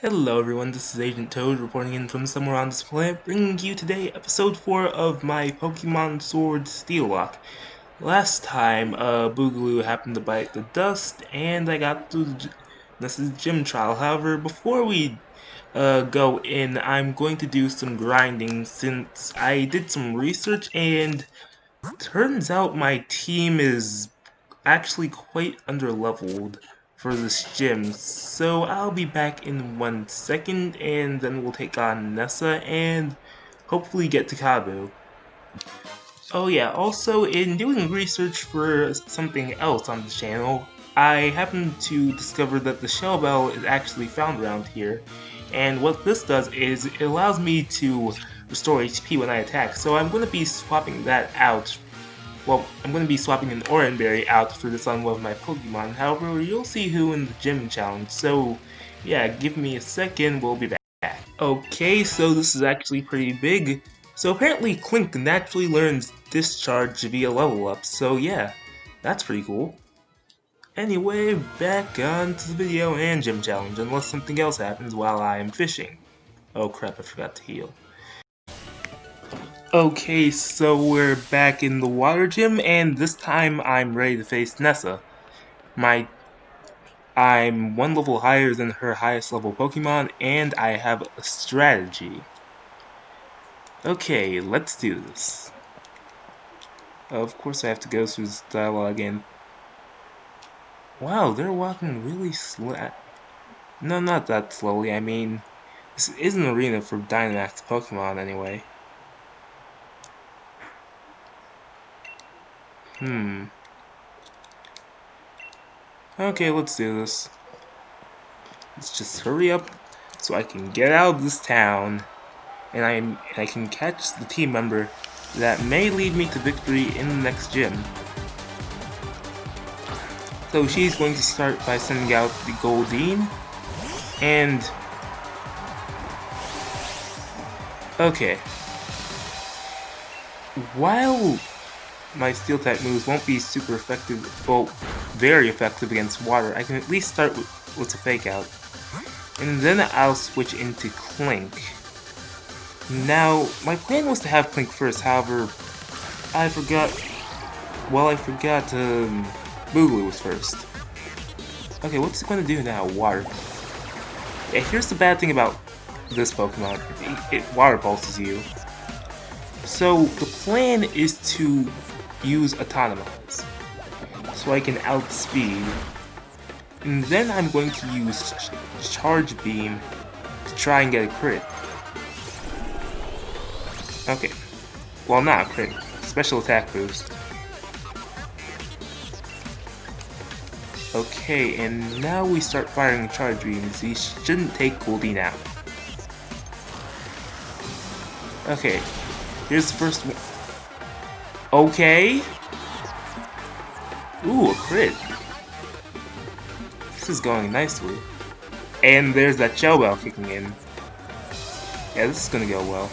Hello everyone, this is Agent Toad reporting in from somewhere on this planet, bringing you today episode 4 of my Pokemon Sword Steelocke. Last time, Boogaloo happened to bite the dust, and I got through this is gym trial. However, before we go in, I'm going to do some grinding since I did some research, and turns out my team is actually quite underleveled for this gym, so I'll be back in 1 second, and then we'll take on Nessa and hopefully get to Kabu. Oh yeah, also in doing research for something else on the channel, I happened to discover that the Shell Bell is actually found around here, and what this does is it allows me to restore HP when I attack, so I'm going to be swapping that out. Well, I'm going to be swapping an Oranberry out for this on one of my Pokemon. However, you'll see who in the gym challenge. So, yeah, give me a second, we'll be back. Okay, so this is actually pretty big. So apparently Clink naturally learns Discharge via level up, so yeah, that's pretty cool. Anyway, back on to the video and gym challenge, unless something else happens while I am fishing. Oh crap, I forgot to heal. Okay, so we're back in the water gym, and this time I'm ready to face Nessa. I'm one level higher than her highest level Pokemon, and I have a strategy. Okay, let's do this. Of course I have to go through this dialogue and... Wow, they're walking really slow. No, not that slowly, I mean... This is an arena for Dynamax Pokemon anyway. Okay, let's do this. Let's just hurry up so I can get out of this town, and I can catch the team member that may lead me to victory in the next gym. So she's going to start by sending out the Goldeen, and okay. While my steel type moves won't be super effective, well, very effective against water, I can at least start with a fake out. And then I'll switch into Clink. Now, my plan was to have Clink first, however, I forgot Boogaloo was first. Okay, what's it going to do now? Water. Yeah, here's the bad thing about this Pokemon. It water pulses you. So, the plan is to use Autonomous, so I can outspeed. And then I'm going to use Charge Beam to try and get a crit. Okay. Well, not a crit. Special attack boost. Okay, and now we start firing Charge Beams. These shouldn't take Goldeen out. Okay. Here's the first one. Okay. Ooh, a crit. This is going nicely. And there's that Shell Bell kicking in. Yeah, this is gonna go well.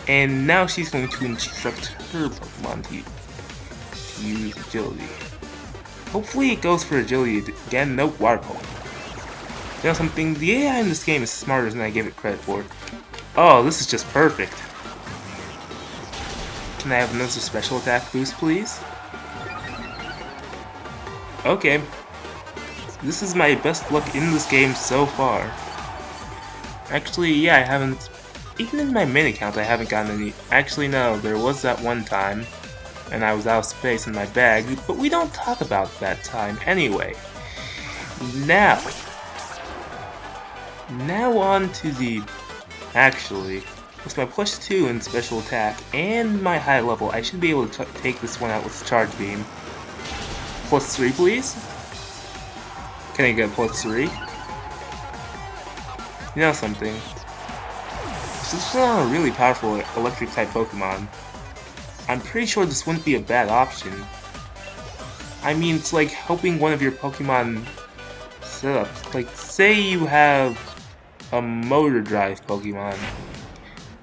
And now she's going to instruct her Pokemon to use Agility. Hopefully it goes for Agility again. Nope, Water Pulse. You know something? The AI in this game is smarter than I give it credit for. Oh, this is just perfect. Can I have another special attack boost, please? Okay. This is my best luck in this game so far. Actually, yeah, I haven't... Even in my main account, I haven't gotten any... Actually, no, there was that one time, and I was out of space in my bag, but we don't talk about that time anyway. Now on to the... Actually, with my +2 in special attack and my high level, I should be able to take this one out with Charge Beam. +3, please? Can I get +3? You know something? Since this is not a really powerful electric type Pokemon, I'm pretty sure this wouldn't be a bad option. I mean, it's like helping one of your Pokemon setups. Like, say you have a motor drive Pokemon.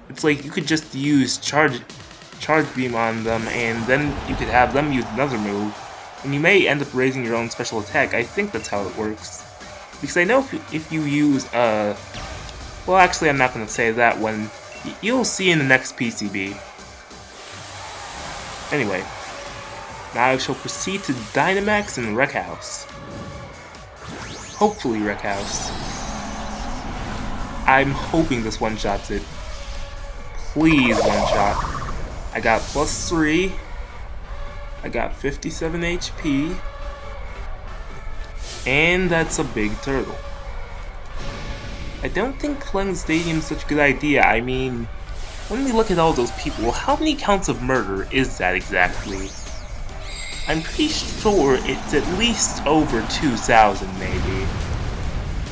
It's like you could just use Charge Beam on them, and then you could have them use another move, and you may end up raising your own special attack. I think that's how it works. Because I know if you use, well, actually, I'm not going to say that one. You'll see in the next PCB. Anyway, now I shall proceed to Dynamax and Wreck House. Hopefully Wreck House. I'm hoping this one-shots it. Please one-shot. I got +3. I got 57 HP. And that's a big turtle. I don't think playing the stadium is such a good idea. I mean, when we look at all those people, how many counts of murder is that exactly? I'm pretty sure it's at least over 2,000 maybe.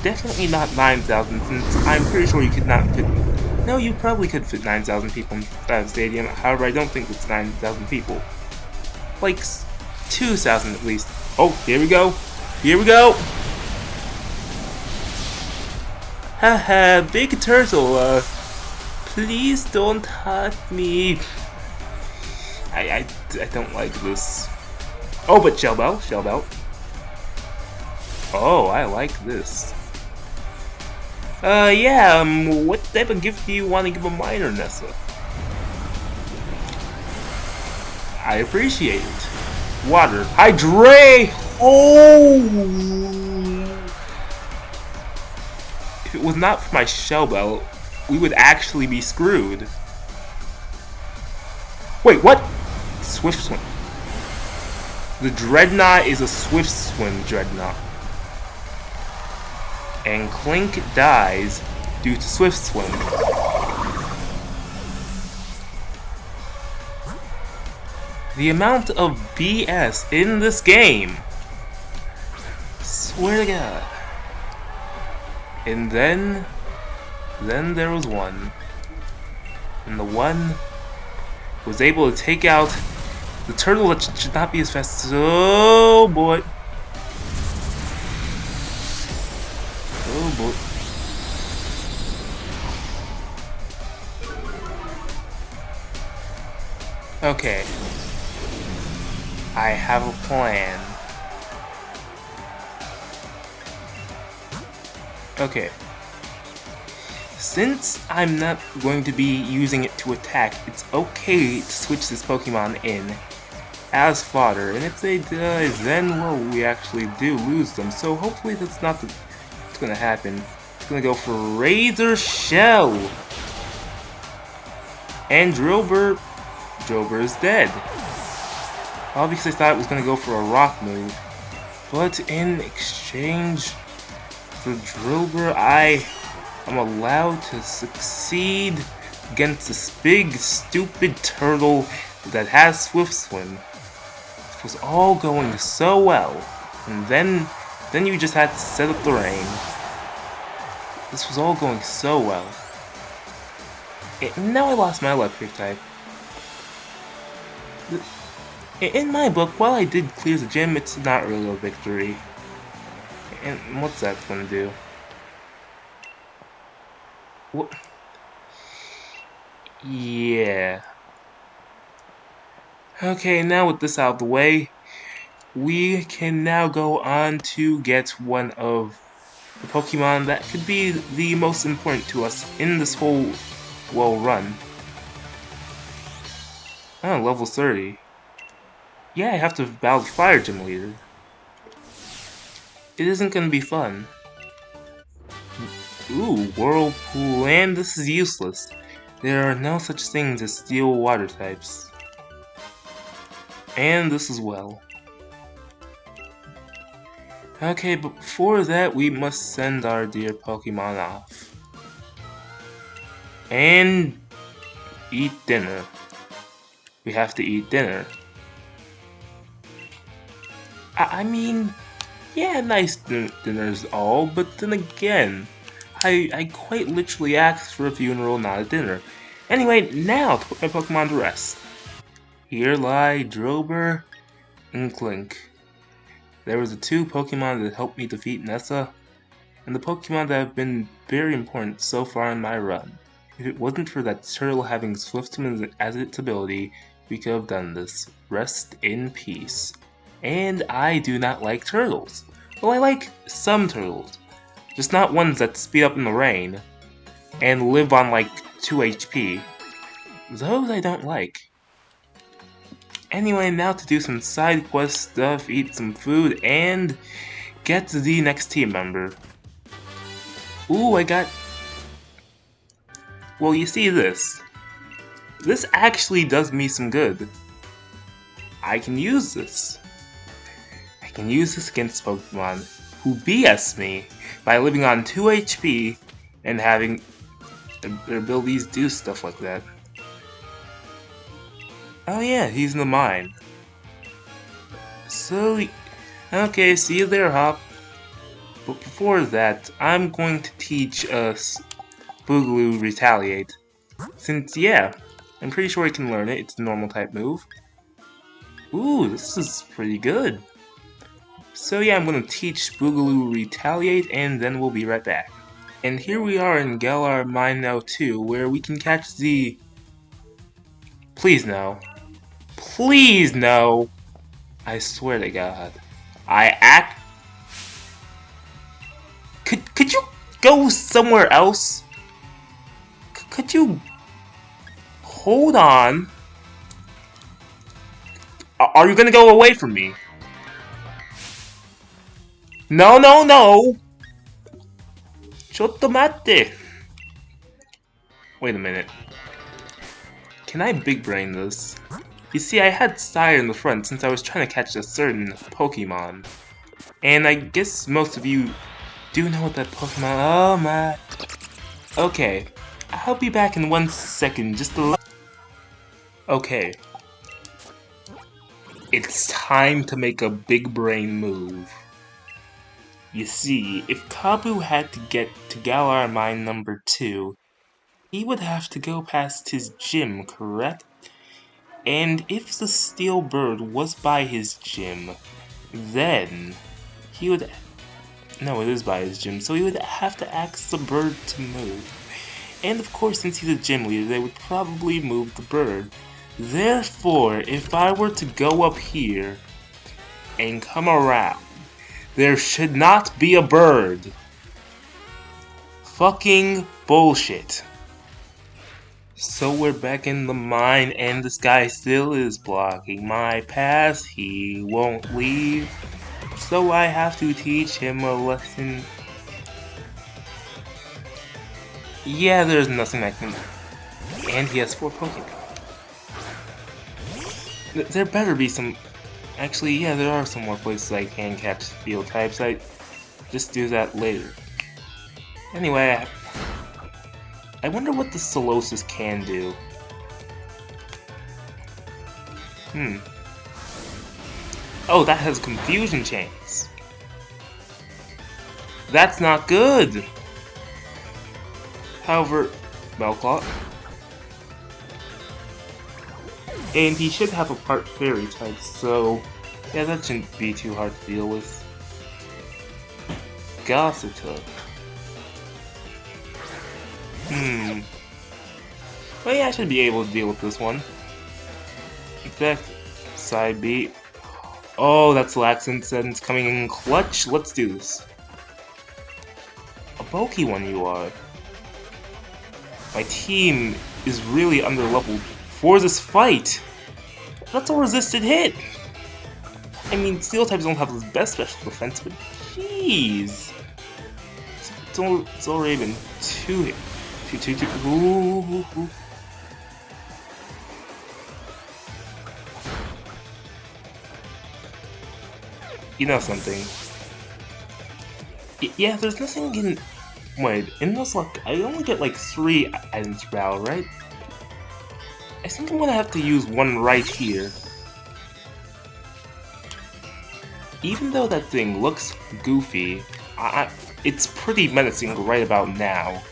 Definitely not 9,000, since I'm pretty sure you could not fit... No, you probably could fit 9,000 people in that stadium, however I don't think it's 9,000 people. Like, 2,000 at least. Oh, here we go! Here we go! Haha, big turtle, please don't hurt me. I don't like this. Oh, but Shell Bell, Shell Bell. Oh, I like this. Yeah, what type of gift do you want to give a minor, Nessa? I appreciate it. Water. Hydrate! Oh! If it was not for my Shell Bell, we would actually be screwed. Wait, what? Swift Swim. The Dreadnought is a Swift Swim Dreadnought. And Clink dies due to Swift Swim. The amount of BS in this game. Swear to God. And then there was one. And the one was able to take out the turtle that should not be as fast as... Oh boy. Oh boy. Okay. I have a plan. Okay. Since I'm not going to be using it to attack, it's okay to switch this Pokemon in as fodder, and if they die, then, well, we actually do lose them, so hopefully that's not what's gonna happen. It's gonna go for Razor Shell! And Drillbur is dead. All because I thought it was gonna go for a rock move. But in exchange for Drillbur, I am allowed to succeed against this big, stupid turtle that has Swift Swim. It was all going so well, and then you just had to set up the rain. This was all going so well. And now I lost my electric type. In my book, while I did clear the gym, it's not really a victory. And what's that gonna do? What? Yeah. Okay, now with this out of the way, we can now go on to get one of the Pokemon that could be the most important to us in this whole, well, run. Oh, level 30. Yeah, I have to battle the Fire Gym Leader. It isn't gonna be fun. Ooh, Whirlpool, and this is useless. There are no such things as steel water types. And this as well. Okay, but before that, we must send our dear Pokemon off. And eat dinner. We have to eat dinner. I mean, yeah, nice dinner's all, but then again, I quite literally asked for a funeral, not a dinner. Anyway, now to put my Pokemon to rest. Here lie Drillbur and Clink. There were the two Pokemon that helped me defeat Nessa, and the Pokemon that have been very important so far in my run. If it wasn't for that turtle having Swiftman as its ability, we could have done this. Rest in peace. And I do not like turtles. Well, I like some turtles, Just not ones that speed up in the rain and live on like 2 HP. Those I don't like. Anyway, now to do some side quest stuff, eat some food, and get the next team member. Ooh, I got... Well, you see this. This actually does me some good. I can use this. I can use this against Pokemon who BS me by living on 2 HP and having their abilities do stuff like that. Oh yeah, he's in the mine. So, okay, see you there, Hop. But before that, I'm going to teach us Boogaloo Retaliate. Since, yeah, I'm pretty sure he can learn it. It's a normal type move. Ooh, this is pretty good. So yeah, I'm going to teach Boogaloo Retaliate, and then we'll be right back. And here we are in Galar Mine now too, where we can catch the... Please no. Please no! I swear to God. Could you go somewhere else? Could you... Hold on. Are you gonna go away from me? No, no, no! Chotto matte! Wait a minute. Can I big brain this? You see, I had Sire in the front since I was trying to catch a certain Pokemon. And I guess most of you do know what that Pokemon... Oh my... Okay. I'll be back in 1 second, just a... Okay. It's time to make a big brain move. You see, if Kabu had to get to Galar Mine number 2, he would have to go past his gym, correct? And if the steel bird was by his gym, then he would... No, it is by his gym, so he would have to ask the bird to move. And of course, since he's a gym leader, they would probably move the bird. Therefore, if I were to go up here and come around, there should not be a bird. Fucking bullshit. So we're back in the mine and this guy still is blocking my path. He won't leave. So I have to teach him a lesson. Yeah, there's nothing I can... And he has 4 Pokemon. There better be some... Actually, yeah, there are some more places I can catch field types. I just do that later. Anyway, I wonder what the Solosis can do. Oh, that has confusion chains. That's not good! However, Melclaw. And he should have a part fairy type, so yeah, that shouldn't be too hard to deal with. Gossita. Well, yeah, I should be able to deal with this one. Effect, side beat. Oh, that's Laxant Sense coming in clutch. Let's do this. A bulky one you are. My team is really under-leveled for this fight. That's a resisted hit. I mean, Steel types don't have the best special defense, but jeez. It's already been 2 hit. 2. Ooh. You know something? Yeah, there's nothing in... Wait, in Nuzlocke, I only get like 3 items per battle, right? I think I'm gonna have to use one right here. Even though that thing looks goofy, it's pretty menacing right about now.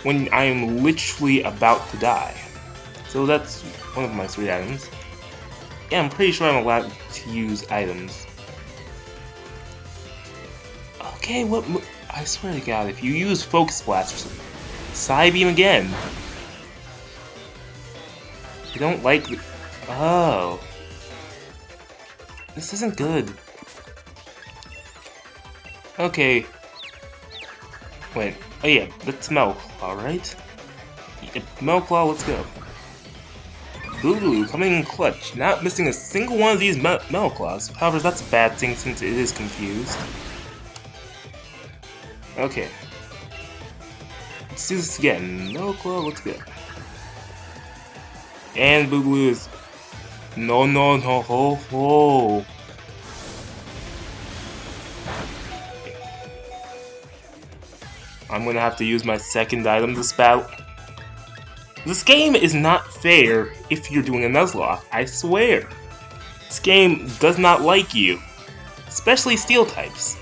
When I am literally about to die. So that's one of my 3 items. Yeah, I'm pretty sure I'm allowed to use items. Okay, what... I swear to God, if you use Focus Blast or something, Psybeam again. I don't like the... Oh. This isn't good. Okay. Wait, oh yeah, that's Melclaw, right? Yep, Melclaw, let's go. Boogaloo coming in clutch, not missing a single one of these Melclaws. However, that's a bad thing since it is confused. Okay. Let's do this again. Melclaw, let's go. And Boogaloo is... No, ho, ho. I'm gonna have to use my second item this battle. This game is not fair if you're doing a Nuzlocke, I swear. This game does not like you, especially Steel types.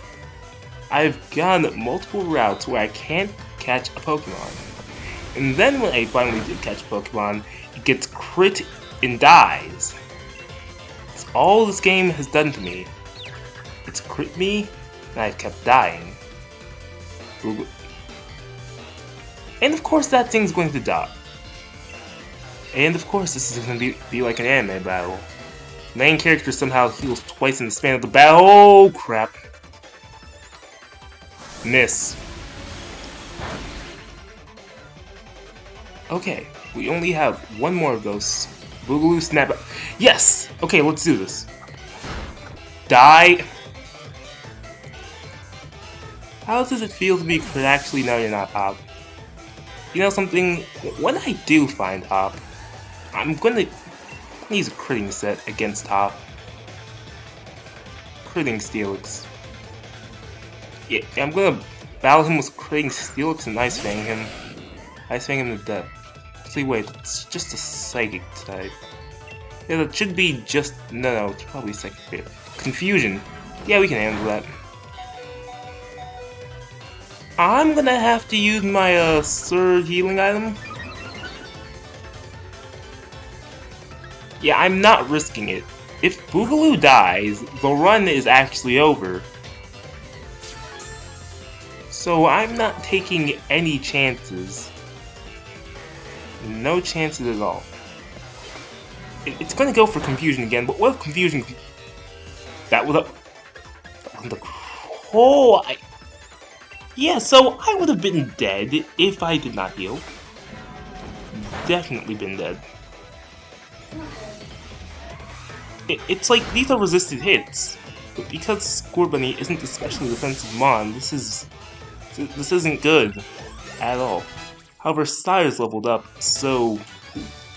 I've gone multiple routes where I can't catch a Pokemon. And then when I finally do catch a Pokemon, it gets crit and dies. It's all this game has done to me. It's crit me, and I've kept dying. And of course that thing's going to die. And of course this is going to be like an anime battle. Main character somehow heals twice in the span of the battle. Oh crap. Miss. Okay, we only have one more of those. Boogaloo snap. Yes! Okay, let's do this. Die. How does it feel to be crit? Actually, no, you're not Hop. You know something? When I do find Hop, I'm gonna use a critting set against Hop. Critting Steelocke. Yeah, I'm gonna battle him with critting Steelocke and Ice Fang him. Ice Fang him to death. Actually, wait, it's just a Psychic type. Yeah, that should be just... No, it's probably Psychic. Confusion. Yeah, we can handle that. I'm gonna have to use my Surge healing item. Yeah, I'm not risking it. If Boogaloo dies, the run is actually over. So I'm not taking any chances. No chances at all. It's gonna go for Confusion again, but what if Confusion... That was a... Oh, yeah, so I would have been dead if I did not heal. Definitely been dead. It's like these are resisted hits, but because Scorbunny isn't especially defensive mon, this isn't good at all. However, Sire's leveled up, so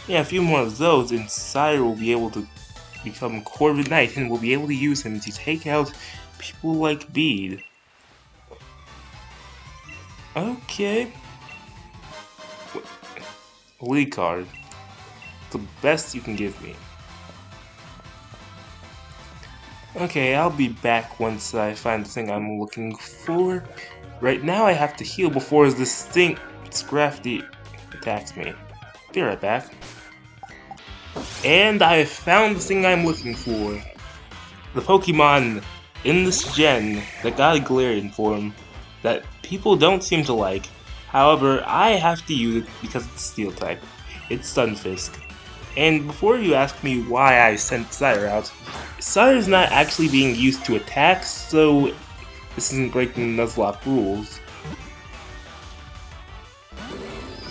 yeah, a few more of those, and Sire will be able to become Corvid Knight, and we'll be able to use him to take out people like Bede. Okay. League card. The best you can give me. Okay, I'll be back once I find the thing I'm looking for. Right now I have to heal before this thing, Scrafty, attacks me. Be right back. And I have found the thing I'm looking for. The Pokemon in this gen that got a Galarian form that people don't seem to like. However, I have to use it because it's Steel type. It's Stunfisk. And before you ask me why I sent Sire out, Sire is not actually being used to attacks, so this isn't breaking Nuzlocke rules.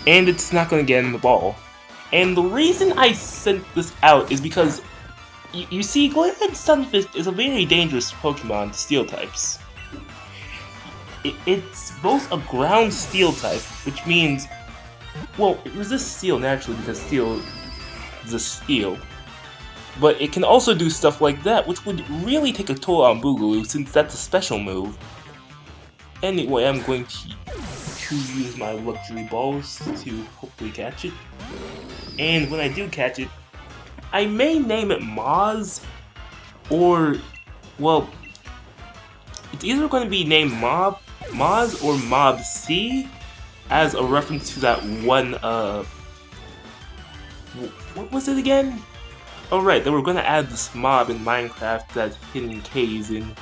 And it's not going to get in the ball. And the reason I sent this out is because, you see, Galarian Stunfisk is a very dangerous Pokemon to Steel types. It's both a ground Steel type, which means, well, it resists Steel naturally because Steel is a Steel. But it can also do stuff like that, which would really take a toll on Boogaloo since that's a special move. Anyway, I'm going to use my luxury balls to hopefully catch it. And when I do catch it, I may name it Moz, or, well, it's either going to be named Moz or Mob C, as a reference to that one, what was it again? Oh right, they were going to add this mob in Minecraft that hidden caves in.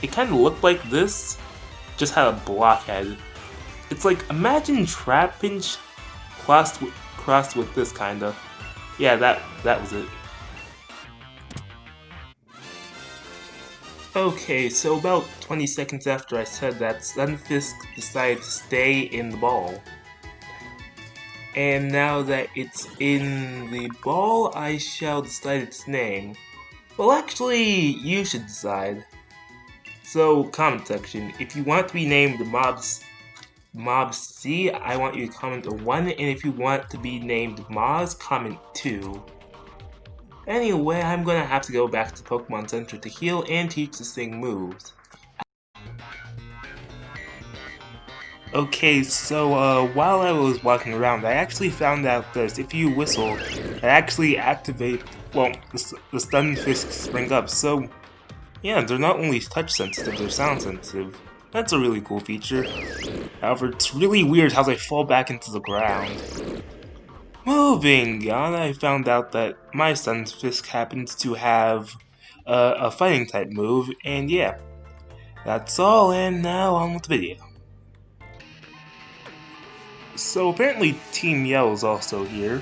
It kind of looked like this, just had a blockhead. It's like, imagine Trapinch crossed with this kinda. Yeah, that was it. Okay, so about 20 seconds after I said that, Stunfisk decided to stay in the ball. And now that it's in the ball, I shall decide its name. Well, actually, you should decide. So, comment section, if you want to be named Mob C, I want you to comment a 1, and if you want to be named Moz, comment 2. Anyway, I'm gonna have to go back to Pokemon Center to heal and teach this thing moves. Okay, so while I was walking around, I actually found out that if you whistle, it actually activates, well, the Stunfisk spring up. So, yeah, they're not only touch sensitive, they're sound sensitive. That's a really cool feature. However, it's really weird how they fall back into the ground. Moving on, I found out that my Stunfisk happens to have a fighting type move, and yeah, that's all, and now on with the video. So apparently Team Yell is also here,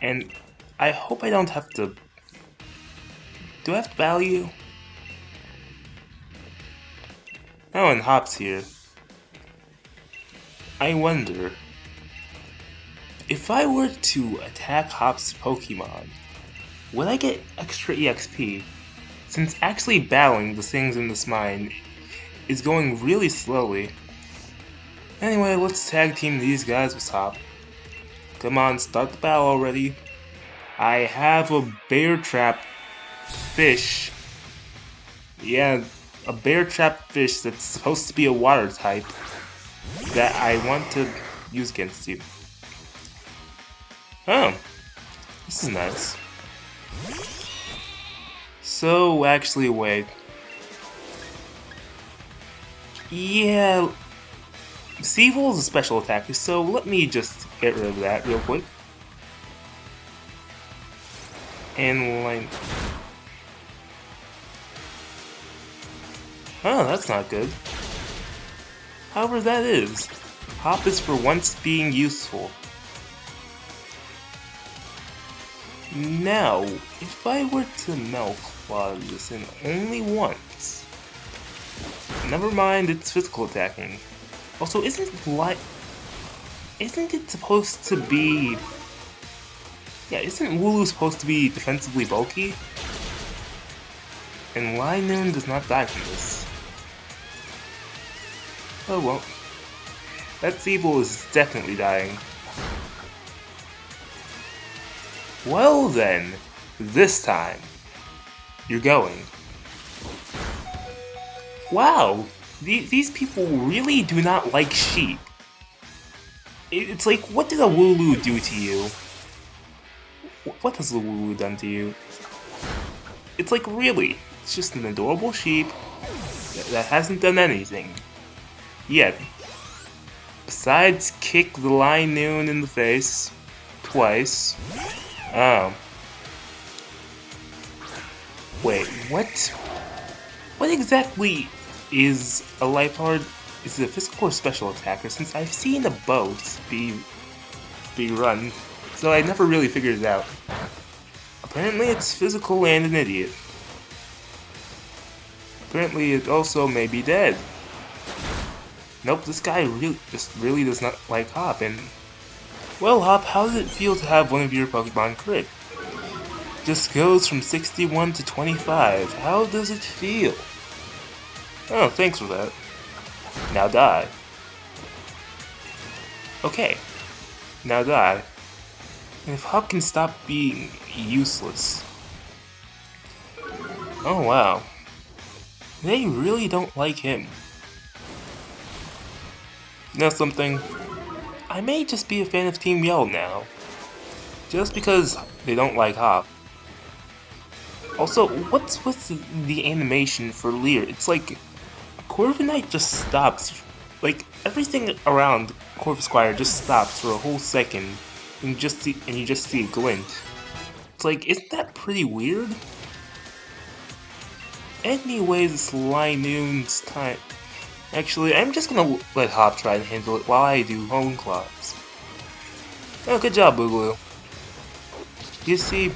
and I hope I don't have to... Do I have to battle you? Oh, and Hop's here. I wonder... If I were to attack Hop's Pokemon, would I get extra EXP? Since actually battling the things in this mine is going really slowly. Anyway, let's tag team these guys with Hop. Come on, start the battle already. I have a bear trap fish. Yeah, a bear trap fish that's supposed to be a water type that I want to use against you. Oh, this is nice. So, actually, wait. Yeah, Seevil is a special attacker, so let me just get rid of that real quick. And like... Oh, that's not good. However, that is. Hop is for once being useful. Now, if I were to Milk this in only once... Never mind, it's physical attacking. Also, isn't it supposed to be... Yeah, isn't Wooloo supposed to be defensively bulky? And Linoon does not die from this. Oh well. That Seevil is definitely dying. Well then, this time, you're going. Wow, these people really do not like sheep. It's like, what did a Wooloo do to you? What has the Wooloo done to you? It's like, really, it's just an adorable sheep that hasn't done anything. Yet. Besides kick the Linoon in the face twice. Oh. Wait, what? What exactly is a Lifeguard? Is it a physical or special attacker? Since I've seen a boat be run, so I never really figured it out. Apparently it's physical and an idiot. Apparently it also may be dead. Nope, this guy really does not like Hop, and... Well, Hop, how does it feel to have one of your Pokemon crit? Just goes from 61 to 25. How does it feel? Oh, thanks for that. Now die. Okay. Now die. And if Hop can stop being useless... Oh wow. They really don't like him. You know something? I may just be a fan of Team Yell now. Just because they don't like Hop. Also, what's with the animation for Leer? It's like Corviknight just stops. Like everything around Corvisquire just stops for a whole second, and you just see a glint. It's like, isn't that pretty weird? Anyways, it's Linoon's time. Actually, I'm just gonna let Hop try and handle it while I do Hone Claws. Oh, good job, Boogaloo. You see,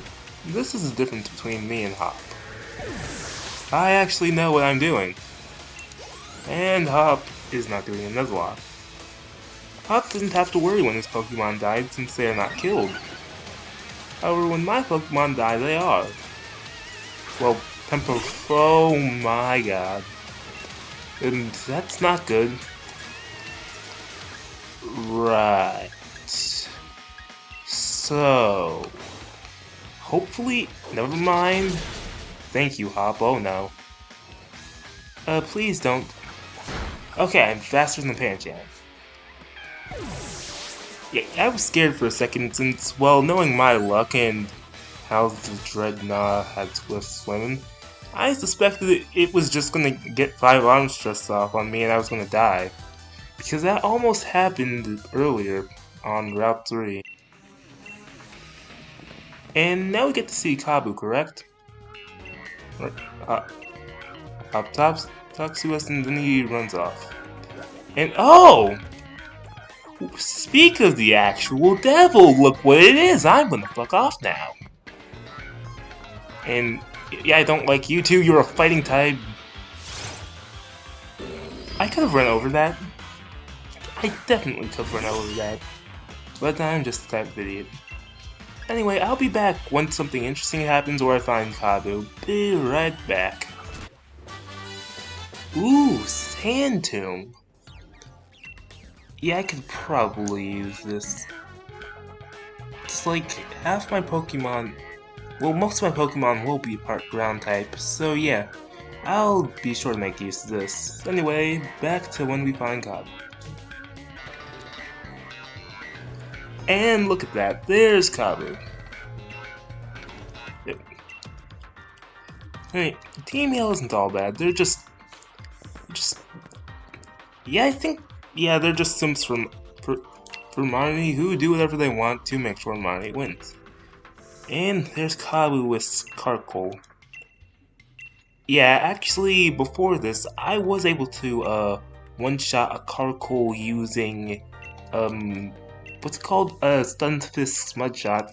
this is the difference between me and Hop. I actually know what I'm doing. And Hop is not doing a Nuzlocke. Hop doesn't have to worry when his Pokemon died since they are not killed. However, when my Pokemon die, they are. Well, Tempo... Oh my god. And that's not good. Right. So... Hopefully... Never mind. Thank you, Hop. Oh no. Please don't... Okay, I'm faster than Pancham. Yeah, I was scared for a second since, well, knowing my luck and how the Dreadnought had Swift Swimming, I suspected it was just gonna get 5 arm stress off on me and I was gonna die. Because that almost happened earlier on Route 3. And now we get to see Kabu, correct? Up top, talks to us and then he runs off. And oh! Speak of the actual devil, look what it is! I'm gonna fuck off now. And yeah, I don't like you too, you're a fighting type. I could have run over that. I definitely could have run over that. But I'm just the type of idiot. Anyway, I'll be back once something interesting happens or I find Kabu. Be right back. Ooh, Sand Tomb. Yeah, I could probably use this. It's like half my Pokemon, well, most of my Pokemon will be part ground type, so yeah, I'll be sure to make use of this. Anyway, back to when we find Kabu. And look at that, there's Kabu. Yep. Hey, Team Yellow isn't all bad, they're just, yeah, I think, yeah, they're just simps for Marnie who do whatever they want to make sure Marnie wins. And there's Kabu with Karkle. Yeah, actually, before this, I was able to, one-shot a Karkle using, what's it called? Stunfisk Smudshot.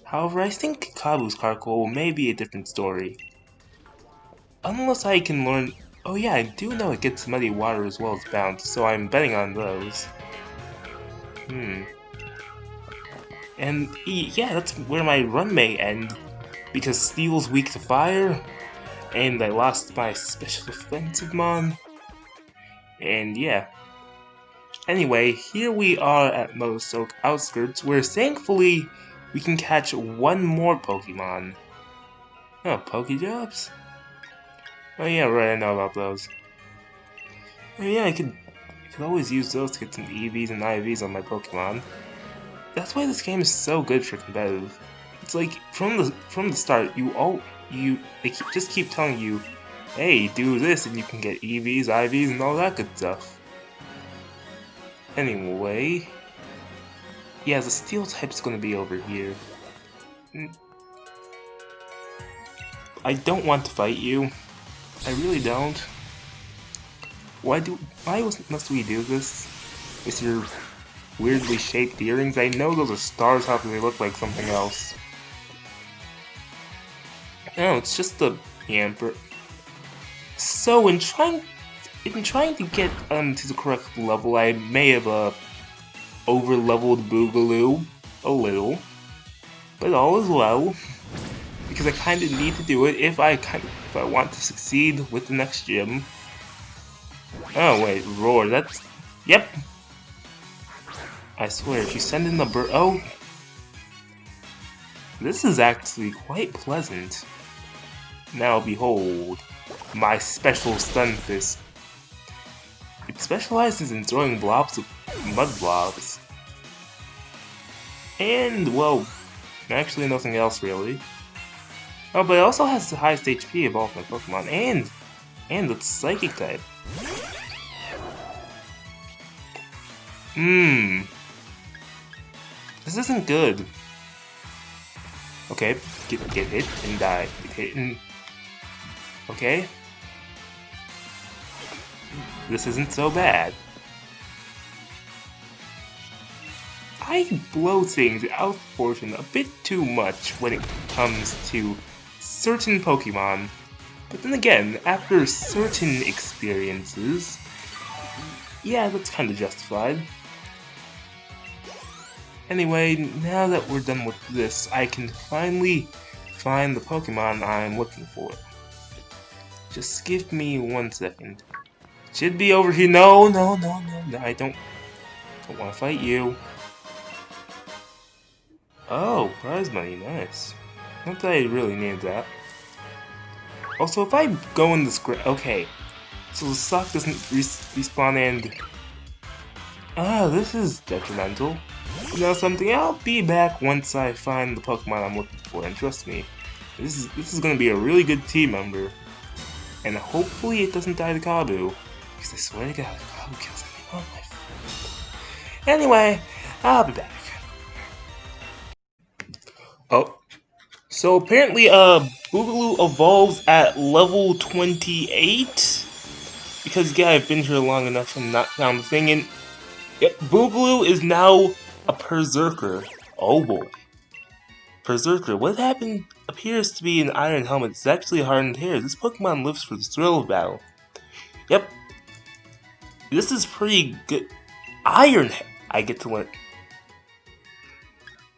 However, I think Kabu's Karkle may be a different story. Unless I can learn... Oh yeah, I do know it gets muddy water as well as bounce, so I'm betting on those. And yeah, that's where my run may end, because Steel's weak to fire, and I lost my special offensive mon, and yeah. Anyway, here we are at Nuzlocke Outskirts, where thankfully we can catch one more Pokemon. Oh, Pokéjobs? Oh yeah, right, I know about those. Oh yeah, I could always use those to get some EVs and IVs on my Pokemon. That's why this game is so good for competitive. It's like from the start, they just keep telling you, hey, do this and you can get EVs, IVs, and all that good stuff. Anyway, yeah, the Steel type's gonna be over here. I don't want to fight you. I really don't. Why must we do this? With your weirdly shaped earrings? I know those are stars, how do they look like something else? No, it's just the Yamper. So in trying to get to the correct level, I may have over-leveled Boogaloo a little, but all is well, because I kind of need to do it if I want to succeed with the next gym. Oh wait, Roar, that's... Yep! I swear, if you send in the bird... Oh! This is actually quite pleasant. Now behold, my special Stunfisk. It specializes in throwing blobs of mud blobs. And, well, actually nothing else really. Oh, but it also has the highest HP of all of my Pokemon, and it's Psychic type. This isn't good. Okay, get hit and die. Get hit and... Okay. This isn't so bad. I blow things out of proportion a bit too much when it comes to certain Pokemon. But then again, after certain experiences, yeah, that's kind of justified. Anyway, now that we're done with this, I can finally find the Pokemon I'm looking for. Just give me 1 second. Should be over here. No, I don't want to fight you. Oh, prize money, nice. Not that I really need that. Also, if I go in this okay, so the stock doesn't respawn and... this is detrimental. You know something? I'll be back once I find the Pokemon I'm looking for, and trust me, this is gonna be a really good team member. And hopefully it doesn't die to Kabu, because I swear to God, if Kabu kills anyone, my friend. Anyway, I'll be back. Oh, so apparently, Boogaloo evolves at level 28. Because, yeah, I've been here long enough and not found the thing, and Boogaloo is now a Berserker. Oh boy. Berserker. What happened appears to be an iron helmet. It's actually a hardened hair. This Pokemon lives for the thrill of battle. Yep. This is pretty good. Iron hair. I get to learn.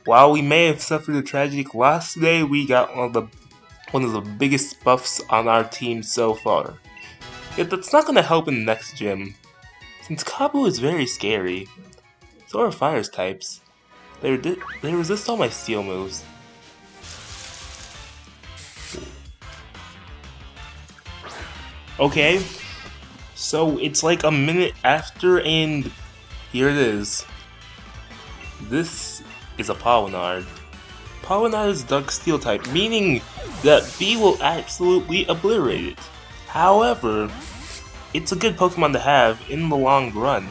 While we may have suffered a tragic loss today, we got one of the biggest buffs on our team so far. Yet that's not going to help in the next gym. Since Kabu is very scary, so are Fire's types. They resist all my steel moves. Okay, so it's like a minute after and here it is. This is a Pawinard. Pawinard is Dark Steel type, meaning that B will absolutely obliterate it. However, it's a good Pokemon to have in the long run,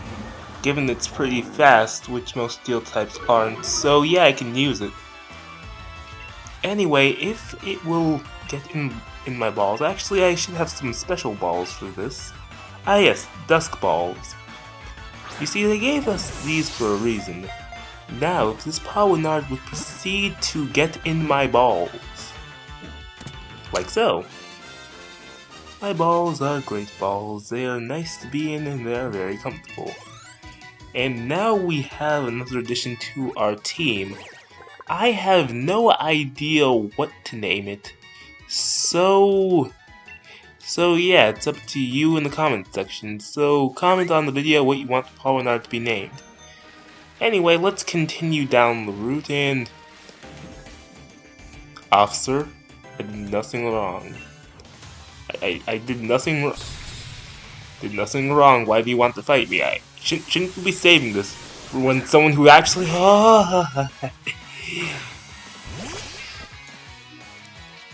given it's pretty fast, which most Steel types aren't, so yeah, I can use it. Anyway, if it will get in my balls, actually I should have some special balls for this. Ah yes, Dusk Balls. You see, they gave us these for a reason. Now, if this Pawinard would proceed to get in my balls, like so. My balls are great balls, they are nice to be in and they are very comfortable. And now we have another addition to our team. I have no idea what to name it, so yeah, it's up to you in the comment section, so comment on the video what you want the Pawinard to be named. Anyway, let's continue down the route and... Officer, I did nothing wrong. I did nothing wrong. Did nothing wrong. Why do you want to fight me? I shouldn't be saving this for when someone who actually...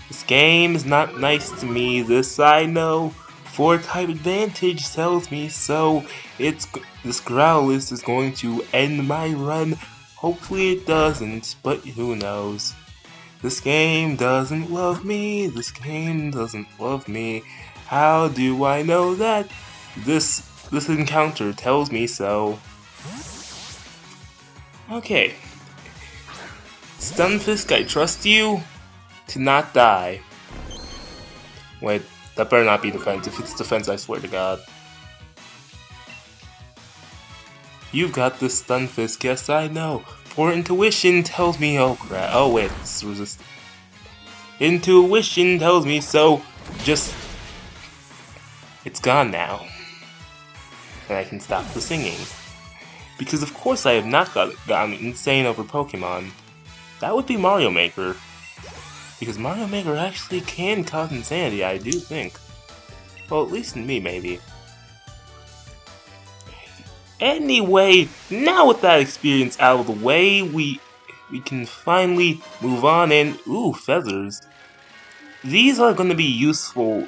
This game is not nice to me, this I know. 4-type advantage tells me so. This Growlithe is going to end my run. Hopefully it doesn't, but who knows. This game doesn't love me. This game doesn't love me. How do I know that? This encounter tells me so. Okay. Stunfisk, I trust you to not die. Wait, that better not be defense. If it's defense, I swear to God. You've got this, Stunfisk, yes I know. For intuition tells me, oh crap, oh wait, it's resistant. Intuition tells me so, just... It's gone now. And I can stop the singing. Because of course I have not gotten insane over Pokemon. That would be Mario Maker. Because Mario Maker actually can cause insanity, I do think. Well, at least in me, maybe. Anyway, now with that experience out of the way, we can finally move on and... Ooh, feathers. These are going to be useful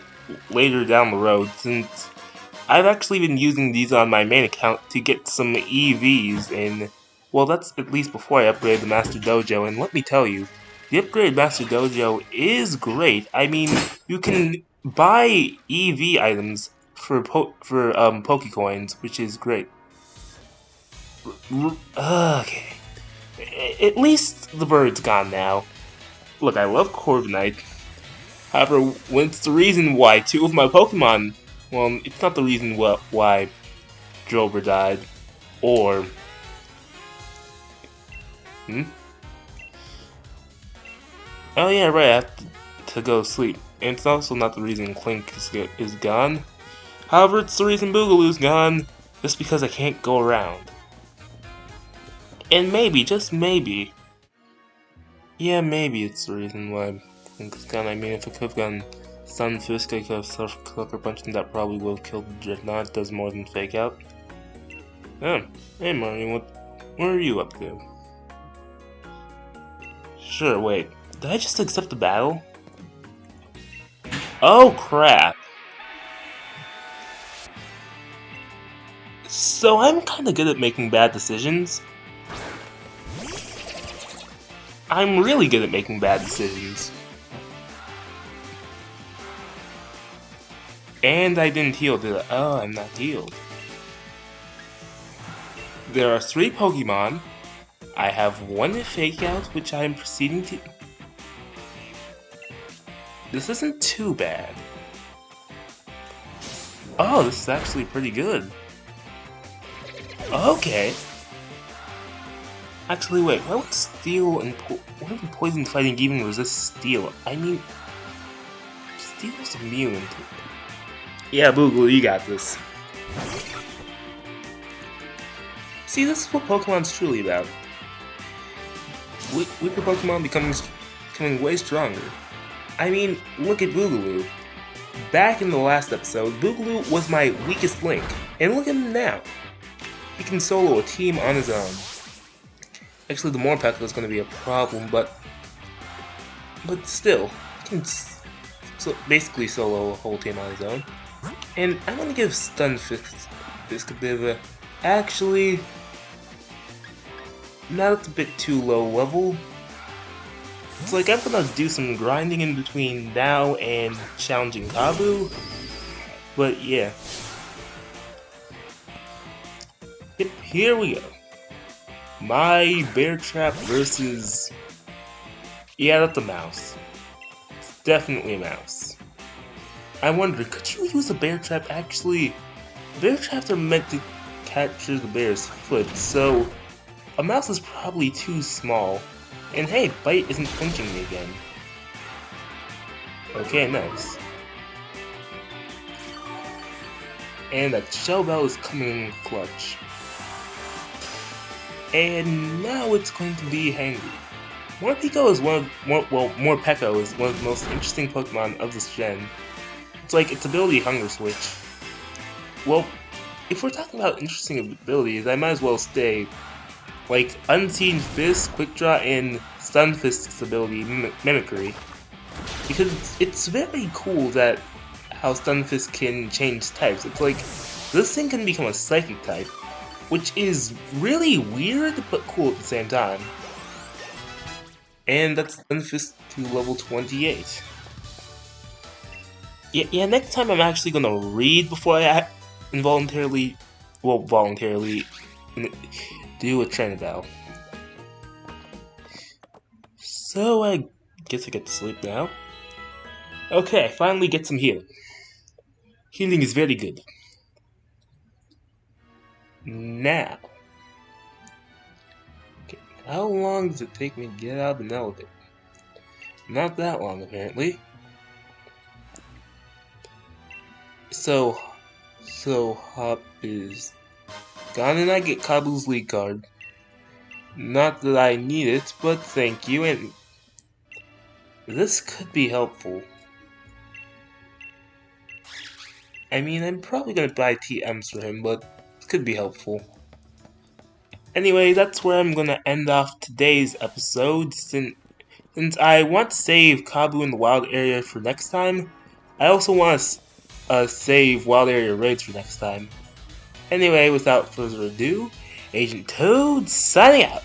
later down the road, since I've actually been using these on my main account to get some EVs, and... Well, that's at least before I upgrade the Master Dojo, and let me tell you, the upgrade Master Dojo is great. I mean, you can buy EV items for Pokecoins, which is great. Okay. At least the bird's gone now. Look, I love Corviknight. However, what's the reason why two of my Pokemon, well, it's not the reason why Drover died, or, oh yeah, right, I have to go sleep. And it's also not the reason Clink is gone. However, it's the reason Boogaloo's gone, just because I can't go around. And maybe, just maybe, yeah, maybe it's the reason why Clink's gone. I mean, if I could have gone Sunfisk, I could have Sucker Punch, and that probably would have killed the Dreadnought. It does more than Fake Out. Oh, hey Mario, what are you up to? Sure, wait, did I just accept the battle? Oh crap! So I'm kinda good at making bad decisions. I'm really good at making bad decisions. And I didn't heal, did I? Oh, I'm not healed. There are 3 Pokemon. I have 1 Fake Out, which I am proceeding to... This isn't too bad. Oh, this is actually pretty good. Okay. Actually, wait, why would Steel and why would Poison Fighting even resist Steel? I mean, Steel's immune to... Yeah, Boogaloo, you got this. See, this is what Pokemon's truly about. Weaker Pokemon becoming way stronger. I mean, look at Boogaloo. Back in the last episode, Boogaloo was my weakest link, and look at him now. He can solo a team on his own. Actually, the Morpeko is going to be a problem, but still, he can basically solo a whole team on his own. And I'm going to give Stunfisk a bit of a... Actually, now it's a bit too low level. It's like I'm going to do some grinding in between now and challenging Kabu. But yeah. Yep, here we go. My Bear Trap versus... Yeah, that's a mouse. It's definitely a mouse. I wonder, could you use a Bear Trap? Actually, Bear Traps are meant to capture the bear's foot, so a mouse is probably too small. And hey, Bite isn't punching me again. Okay, nice. And that Shell Bell is coming in clutch. And now it's going to be Hangry. Morpeko is Morpeko is one of the most interesting Pokemon of this gen. It's like its ability Hunger Switch. Well, if we're talking about interesting abilities, I might as well stay like Unseen Fist, Quick Draw, and Stunfisk's ability Mimicry. Because it's very cool that how Stunfisk can change types. It's like this thing can become a Psychic type, which is really weird but cool at the same time. And that's Stunfisk to level 28. Yeah, next time I'm actually gonna read before I voluntarily do a trainer battle. So I guess I get to sleep now. Okay, I finally get some healing. Healing is very good. Now, okay, how long does it take me to get out of an elevator? Not that long, apparently. So Hop is gone, and I get Kabu's lead card. Not that I need it, but thank you, and this could be helpful. I mean, I'm probably gonna buy TMs for him, but it could be helpful. Anyway, that's where I'm gonna end off today's episode, since I want to save Kabu in the wild area for next time. I also want to save wild area raids for next time. Anyway, without further ado, Agent Toad signing out!